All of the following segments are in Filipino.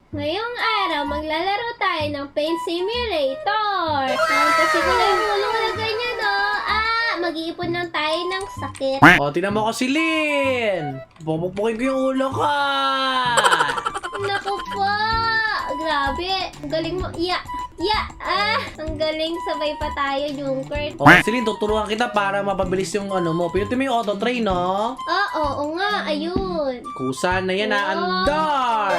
Ngayong araw, maglalaro tayo ng Paint Simulator. Kasi ko lang yung ulo ko na ganyan, oh. Mag-iipon lang tayo ng sakit. O, tinan mo ko si Lynn. Pupukpukin ko yung ulo ko. Naku po! Grabe! Ang galing mo. Ang galing. Sabay pa tayo, Junkert. O, si Lynn, tuturuan kita para mapabilis yung ano mo. Pinutin mo yung auto train, no? Oo nga. Ayun. Kusa na yan, Wow. Andar!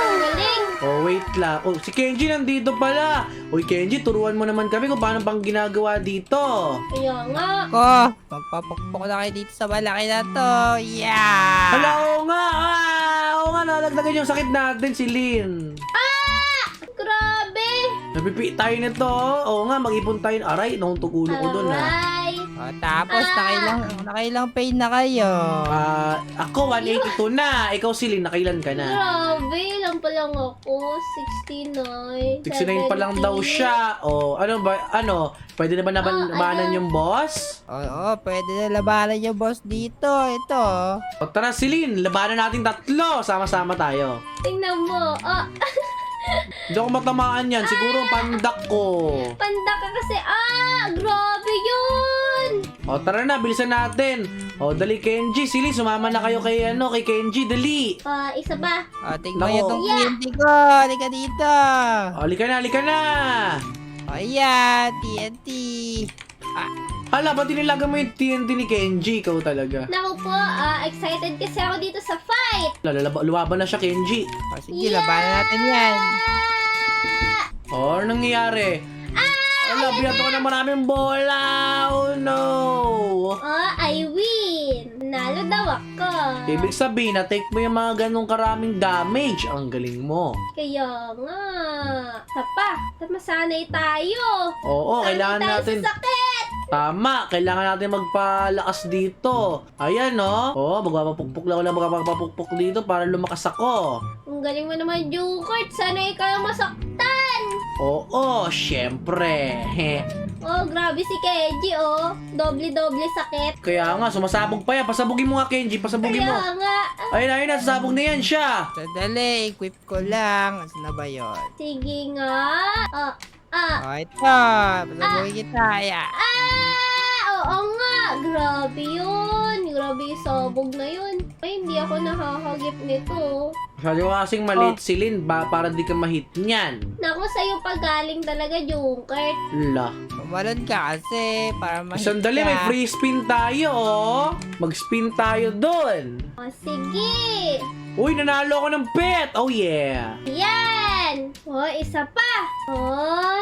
Ang galing. Oh, wait lang. Oh, si Kenji nandito pala. Uy, Kenji, turuan mo naman kami kung paano bang ginagawa dito. Kaya nga. Ko, magpapukpok na kayo dito sa malaki na to. Yeah! Hala, oo nga. Oo nga, nalagdagan yung sakit natin, si Lynn. Grabe. Napipi tayo nito. Oo nga, mag-ipon tayo. Aray, nahuntog ulo ko dun, ha. Aray. O, tapos nakailang pain na kayo. Ako, 182 na. Ikaw, si Lynn, nakailan ka na? Grabe. Lang pa lang ako. 69. 69 pa lang daw siya. O, ano ba, pwede na ba nabanan ayan. yung boss? Oo, pwede na labanan yung boss dito. Ito. O, tara, si Lynn, labanan natin tatlo. Sama-sama tayo. Tingnan mo. Hindi ako matamaan yan. Siguro pandak ko. Panda ka kasi. Grabe yun. O, tara na, bilisan natin. O, dali, Kenji. Sili, sumama na kayo kay Kenji. Dali. Isa pa. O, tingnan Nako. nyo itong Yeah. TNT ko. Halika dito. O, halika na. O, ayan. TNT. Hala, ba't nilagan mo yung TNT ni Kenji? Ikaw talaga. Naku po. Excited kasi ako dito sa fight. Luwaban na siya, Kenji. O, sige, labanan natin yan. O, ano nangyayari? Hala, binato ko na maraming bola. Oh, no. I win. Nalo daw ako. Ibig sabihin, na-take mo yung mga ganong karaming damage. Ang galing mo. Kaya nga. Masanay tayo. Oo, Sanay kailangan tayo natin. sa sakit. Tama, kailangan natin magpalakas dito. Ayan, no? Oo, magpapapukpok lang ako lang magpapapukpok dito para lumakas ako. Ang galing mo naman, Jukert. Sanay ka lang masaktan. Oo, syempre. Grabe si Kenji, Doble-doble sakit. Kaya nga, sumasabog pa yan. Pasabugin mo nga, Kenji. Pasabugin mo. Kaya nga. Ayun, nasasabog na yan siya. Sandali, equip ko lang. Asan na ba yun? Sige nga. O, ito. Pasabugin kita. Yeah. Oo nga. Grabe yun. Grabe yung sabog na yun. Ay, hindi ako nakakagip nito. Sabi ko kasing maliit si Lynn para di ka ma-hit niyan. Naku, sa'yo pa galing talaga, Jukert. La. Pumalon ka kasi para mahit Sandali, ka. may free spin tayo, oh. Mag-spin tayo doon. Sige. Uy, nanalo ako ng pet. Oh, yeah. Yan. Isa pa.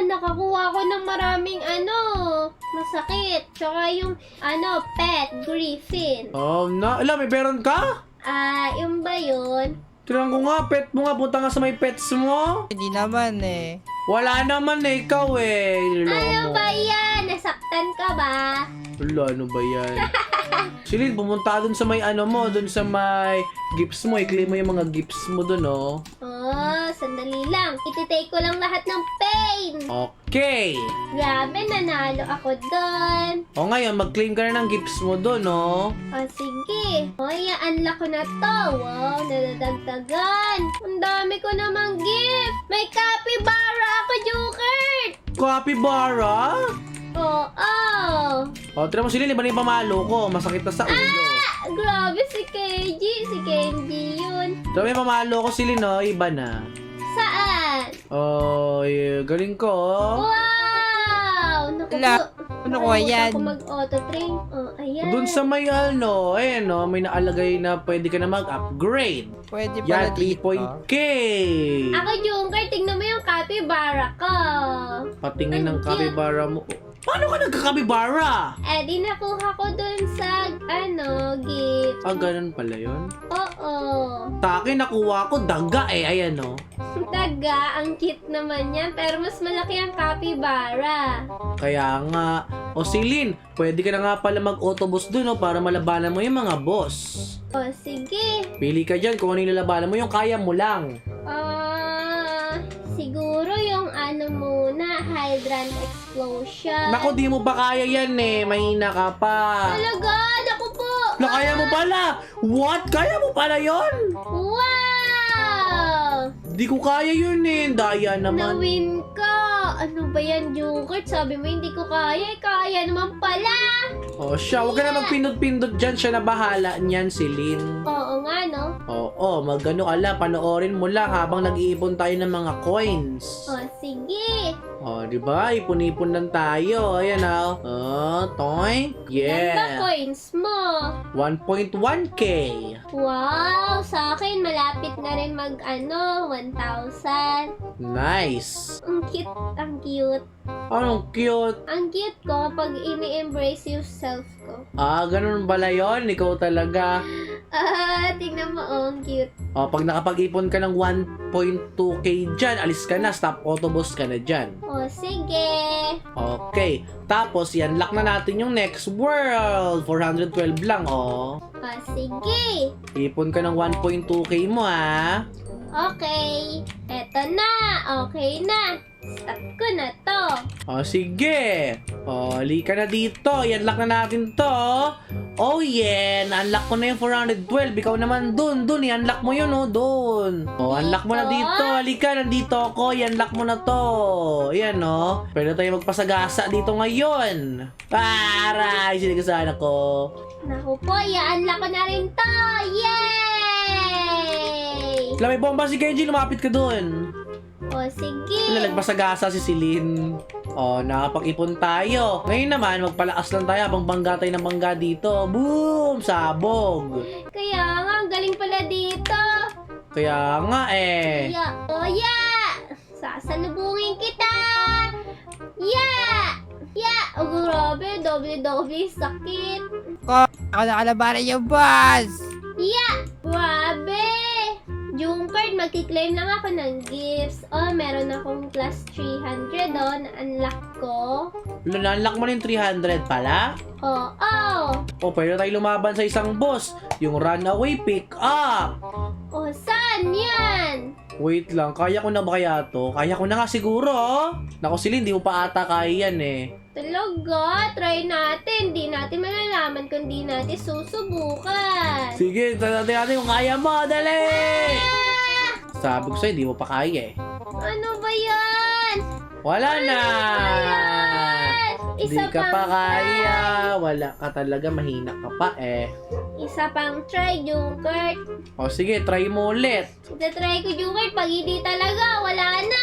Nakakuha ko ng maraming masakit. Tsaka yung pet, griffin. Oh, no. Ala, may meron ka? Yung ba yun? Tirang ko nga, pet mo nga. Punta nga sa may pets mo. Hindi naman eh. Wala naman eh, ikaw eh. Niloloko Ano mo. ba yan? Nasaktan ka ba? Wala, ano ba yan? Silid, pumunta dun sa may dun sa may gifts mo. I-claim mo yung mga gifts mo dun, oh. Sandali lang. Ititake ko lang lahat ng pain. Okay. Grabe, nanalo ako doon. O ngayon, mag-claim ka na ng gifts mo dun, oh. Sige. Unlock ko na to. Wow, nadadagdagan. Ang dami ko namang gift. May capybara ako, Jukert. Capybara? Oo. O, tira mo silid, iba na yung pamalo ko. Masakit na sa ulo. Grabe si Kenji. Si Kenji yun. Tira mo yung pamalo ko silid, no? Iba na. Saan? Oh, yeah. Galing ko, oh. Wow! Ala, ano ko yan? Ako mag-auto-train. Ayan. Dun sa may may naalagay na pwede ka na mag-upgrade. Pwede pala Yan, 3 dito. point K. Ako, Junker, tingnan mo yung capybara ko. Patingin ng Ang cute. capybara mo. Paano ka nagka-capybara? Di nakuha ko dun sa, gift. Ganun pala yun. Oo. Sa akin, nakuha ko daga eh. Ayan, oh. Daga, ang cute naman yan. Pero mas malaki ang capybara. Kaya nga. O Silin, pwede ka na nga pala mag-autoboss dun, oh, para malabanan mo yung mga boss. Sige. Pili ka dyan kung ano yung lalabanan mo, yung kaya mo lang. Siguro yung muna, hydrant explosion. Naku, di mo pa kaya yan eh. Mahina ka pa. Talaga? Naku po. Kaya mo pala! What? Kaya mo pala yon? Wow! Di ko kaya yun eh. Daya naman. Na-win ka. Ano ba yan, Joker? Sabi mo hindi ko kaya. Kaya naman pala. Oh, siya. Huwag ka na magpindot-pindot dyan. Siya na bahala niyan, si Lynn. Oo nga, no? Oo, magano ka lang. Panoorin mo lang habang nag-iipon tayo ng mga coins. O, sige. Oh, di ba? Ipon-ipon lang tayo. Ayan ah. Oh, toy. Ilan ba Yeah. coins mo? 1.1k. Wow! Sa akin, malapit na rin mag, 1,000. Nice. Ang cute, ang cute. Anong cute. Ang cute ko pag ini-embrace yung self ko. Ah, ganun pala yun. Ikaw talaga. Tingnan mo, oh, ang cute. Oh, pag nakapag-ipon ka ng 1.2k dyan, alis ka na. Stop autoboss ka na dyan. O, sige. Okay. Tapos, yan, lock na natin yung next world. 412 lang, oh. O, sige. Ipon ka ng 1.2k mo, ah. Okay. Eto na. Okay na. Stop ko na to. Oh, sige. Oh, halika na dito. Yan, lock na natin to. Oh, yeah. Na-unlock ko na yung 412. Ikaw naman dun. Dun, i-unlock mo yun, oh. Dun. Oh, unlock mo na dito. Halika, nandito ako. I-unlock mo na to. Yan, oh. Pwede tayo magpasagasa dito ngayon. Aray, sinigasahan ako. Naku po, i-unlock ko na rin to. Yay! Wala, may bomba si Kenji. Lumapit ka dun. O, sige. Nagpasagasa si Celine. Oh, nakapag-ipon tayo. Ngayon naman, magpalakas lang tayo habang bangga tayo ng bangga dito. Boom! Sabog. Kaya nga, ang galing pala dito. Kaya nga eh. O, sasalubungin kita. O, grabe. Doble-doble sakit. Ako nakalabanan yung boss. Grabe. Junker, magkiklaim lang ako ng gifts. Oh, meron akong class 300 na-unlock ko. Na-unlock mo na yung 300 pala? Oo. O, pwede tayo lumaban sa isang boss. Yung runaway pick up. O, saan yan? Wait lang, kaya ko na ba kaya to? Kaya ko na nga siguro. Naku, Celine, di mo pa ata kaya yan eh. Talaga, try natin. Di natin malalaman kung di natin susubukan. Sige, natin kung kaya mo. Dali! Sabi ko sa'yo, di mo pa kaya eh. Ano ba yan? Wala na! Di Isa ka pang pa kaya. try. Wala ka talaga, mahina ka pa eh. Isa pang try, Junker. O sige, try mo ulit. Itatry ko, Junker. Pag hindi talaga, wala na.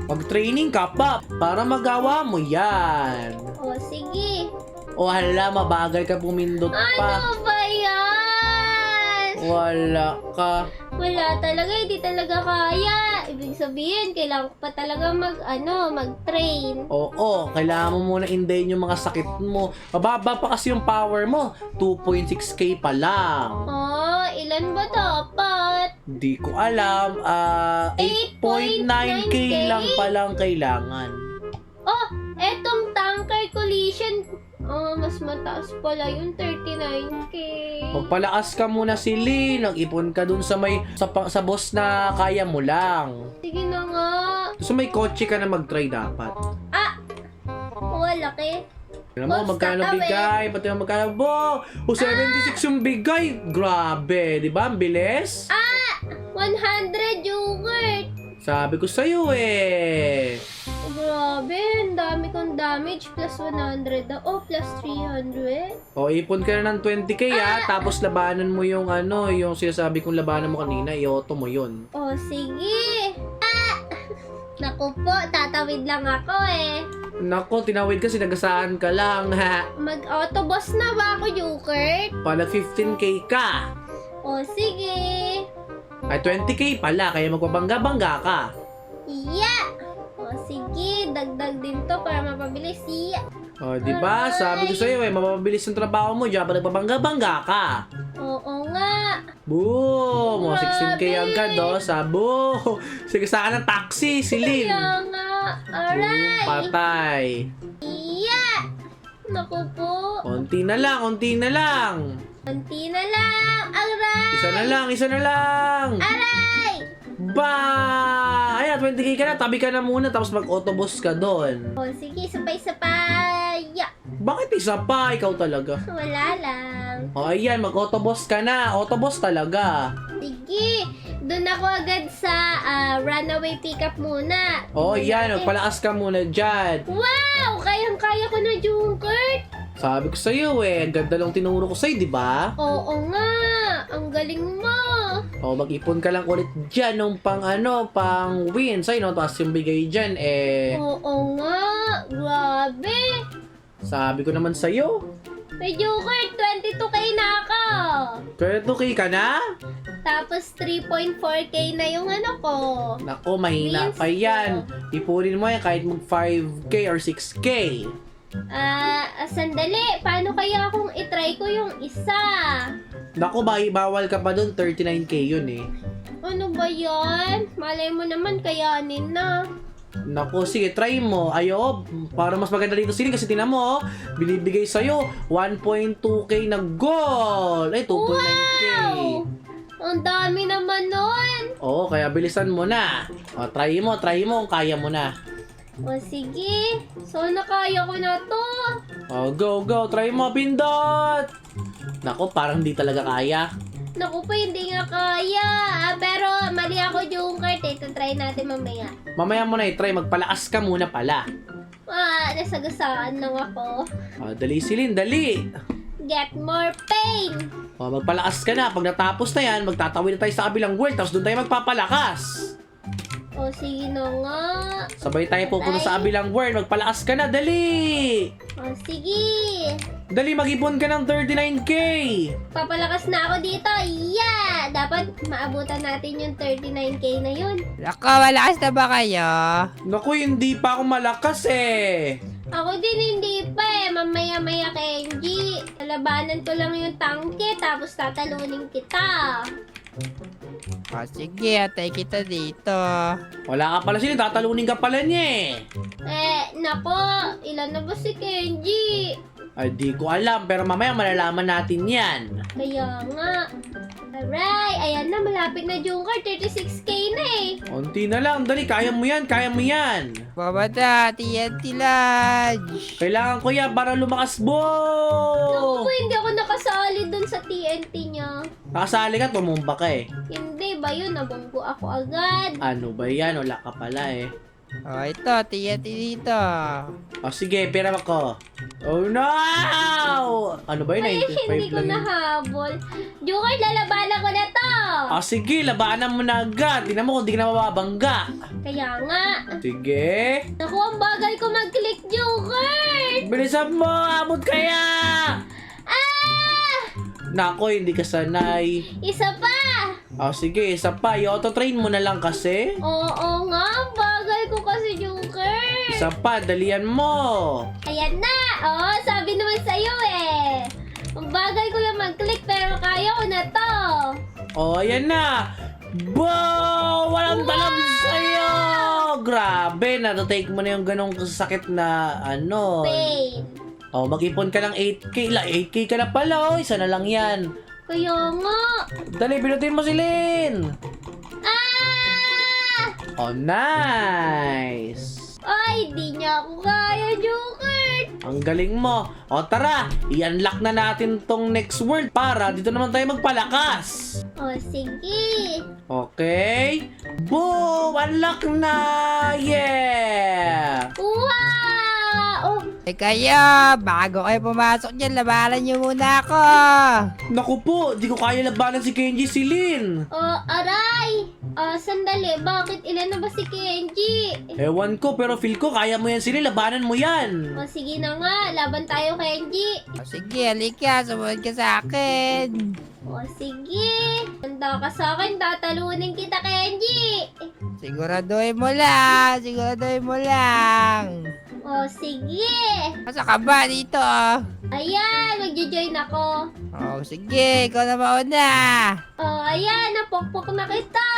Mag-training ka pa para magawa mo yan. O, sige. O hala, mabagal ka pumindot pa. Ano ba yan? Wala ka. Wala talaga, hindi talaga kaya. Ibig sabihin, kailangan ko pa talaga mag-train. Oo, kailangan mo muna indayin yung mga sakit mo. Mababa pa kasi yung power mo. 2.6k pa lang. Oh, ilan ba dapat? Di ko alam. 8.9k lang palang kailangan. Oh, etong tanker collision. Oh, mas mataas pala yung 39k. Magpalakas ka muna si Lee. Nag-ipon ka dun sa sa boss na kaya mo lang. Sige na nga. So may kotse ka na mag-try dapat. Oh, laki. Alam mo, Boss, magkano tatawid. bigay? Pati yung magkano, bo! O, 76 yung bigay. Grabe, di ba? Ang bilis. 100 yogurt. Sabi ko sa'yo eh. Oh, grabe, ang dami kong damage. Plus 100 na. Oh, plus 300. O, ipon ka na ng 20k tapos labanan mo yung yung sinasabi kong labanan mo kanina, i-auto mo yun. Oh, sige. Naku po, tatawid lang ako eh. Nako, tinawid ka, sinagasaan ka lang, ha? Mag-autoboss na ba ako, Joker? Pala 15k ka. O, sige. Ay, 20k pala, kaya magpabangga-bangga ka. O, sige. Dagdag din to para mapabilis. O, di ba? Sabi ko sa'yo eh, mapapabilis yung trabaho mo dyan, pala nagpabangga-bangga ka. Oo nga. Boom! O, 16k Grabe. agad, o. Sabo! Sige, saan ng taxi, Celine? Kaya nga. Boom, Alright. patay. Naku po. Konti na lang, konti na lang. Konti na lang. Alright. Isa na lang. Aray! Ba! Ayan, 20k ka na, tabi ka na muna, tapos mag-autobus ka doon. O, sige. Isa pa. Bakit isa pa? Ikaw talaga. Wala lang. O, ayan, mag-autobus ka na. Autobus talaga. Sige. Doon ako agad sa runaway pickup muna. Oh, Tingnan yan. natin. Magpalakas ka muna dyan. Wow! Kayang-kaya ko na, Junkert. Sabi ko sa'yo Ang ganda lang tinuro ko sa'yo, di ba? Oo nga. Ang galing mo. O, mag-ipon ka lang ulit dyan nung pang win sa'yo, no? Tapos yung bigay dyan, Oo nga. Grabe. sabi ko naman sa'yo. May Junkert, 22k na ako. 22k ka na? Tapos 3.4k na yung ano ko. Nako, mahina Please, pa yan. Ipunin mo yan kahit mag 5k or 6k. Sandali. Paano kaya kung itry ko yung isa? Nako, bawal ka pa dun, 39k yun eh. Ano ba yan? Malay mo naman kayanin na. Nako, sige, try mo. Ayo, para mas maganda dito sila kasi tinan mo, binibigay sa'yo 1.2k na gold. Ay, 2.9k. Wow! Ang dami naman nun. Oo, kaya bilisan mo na. O, try mo kung kaya mo na. O sige. Sana kaya ko na to. O, go, try mo, pindot! Nako, parang di talaga kaya. Naku po, hindi nga kaya. Pero mali ako, Junkert. Ito try natin mamaya. Mamaya mo na i-try, magpalakas ka muna pala. Nasagasaan lang ako. O, dali silin, dali! Get more pain. O, magpalakas ka na. Pag natapos na yan, magtatawid na tayo sa kabilang world, tapos doon tayo magpapalakas. O sige na nga. Sabay tayo pupunta sa kabilang world, magpalakas ka na, dali! O sige. Dali, mag-ipon ka ng 39k! Papalakas na ako dito. Yeah! Dapat maabutan natin yung 39k na yun. Nako, malakas na ba kayo? Naku, hindi pa ako malakas eh! Ako din hindi pa Mamaya-maya, Kenji. Lalabanan ko lang yung tangke tapos tatalunin kita. O sige, atay kita dito. Wala ka pala sila, tatalunin ka pala niya Nako. Ilan na ba si Kenji? Ay, di ko alam, pero mamaya malalaman natin yan. Kaya nga. Alright. Ayan na. Malapit na, Junker. 36k na eh. Unti na lang, dali, kaya mo yan, kaya mo yan. Babada, TNT Lodge. Kailangan ko yan para lumakas, Naku bo! po, hindi ako nakasali dun sa TNT niya. Nakasali ka, tumumba ka eh. Hindi ba yun? Nabunggo ako agad. Ano ba yan? Wala ka pala eh. O ito, TNT dito. O sige, pera ako. Oh no! Ano ba yun? Ay, hindi 95 ko lang yun. nahabol. Junker, lalabanan ko na to. O sige, labanan mo na agad. Tingnan mo kung di ka na mababangga. Kaya nga. Sige. Naku, ang bagal ko mag-click, Junker. Bilisan mo! Abot kaya! Ah! Nako, hindi ka sanay. Isa pa. O sige, isa pa. I-auto-train mo na lang kasi. Oo nga, ang bagal ko kasi, Junker. Isa pa, dalian mo. Ayan na. Oo, sabi naman sa'yo eh. Ang bagal ko lang mag-click pero kaya ko na to. O, ayan na. Bo! Walang talam sa'yo! Grabe, natatake mo na yung ganong sakit na ano. Pain. O, mag-ipon ka ng 8k. 8k ka na pala, o. Isa na lang yan. Kaya nga. Dali, binutin mo si Lynn. Ah! Oh, nice. Ay, di niya ako kaya, Joker. Ang galing mo. O, tara. I-unlock na natin tong next world para dito naman tayo magpalakas. O, sige. Okay. Boom! Unlock na! Yeah! Wow! Oh, Eh kayo, bago kayo pumasok dyan, labanan nyo muna ako. Naku po, di ko kaya labanan si Kenji, si Lynn. aray. Sandali. Bakit ilan na ba si Kenji? Ewan ko, pero feel ko kaya mo yan si Lynn. Labanan mo yan. O, sige na nga. Laban tayo, Kenji. O sige, halika, sumunod ka sa akin. O, sige. Handa ka sa akin. Tatalunin kita, Kenji. Siguraduhin mo lang, siguraduhin mo lang. O, sige. Masa ka ba dito? Ayan. Magjo-join ako. O sige, ikaw na mauna. O, ayan. Napokpok na kita.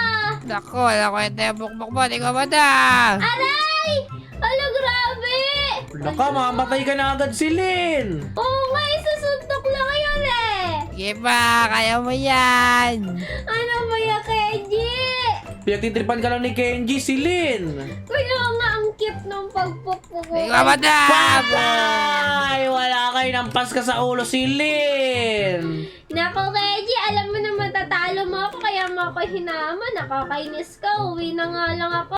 Naku, wala ko yung bukbok mo, di ko ba na? Aray! Ala, grabe! Naka, mamatay ka na agad si Lynn. Oo nga, isusuntok lang yun eh! Sige pa, kaya mo yan. Ano ba yung Kenji? Pinagtitripan ka lang ni Kenji, si Lynn. Kaya nga, ang Ang cute ng pagpupukol. Ikaw, madam! Patay! Wala kayo ng paska sa ulo si Lynn! Nako, Reggie, alam mo na matatalo mo ako kaya mo ako hinama. Nakakainis ka. Uwi na nga lang ako.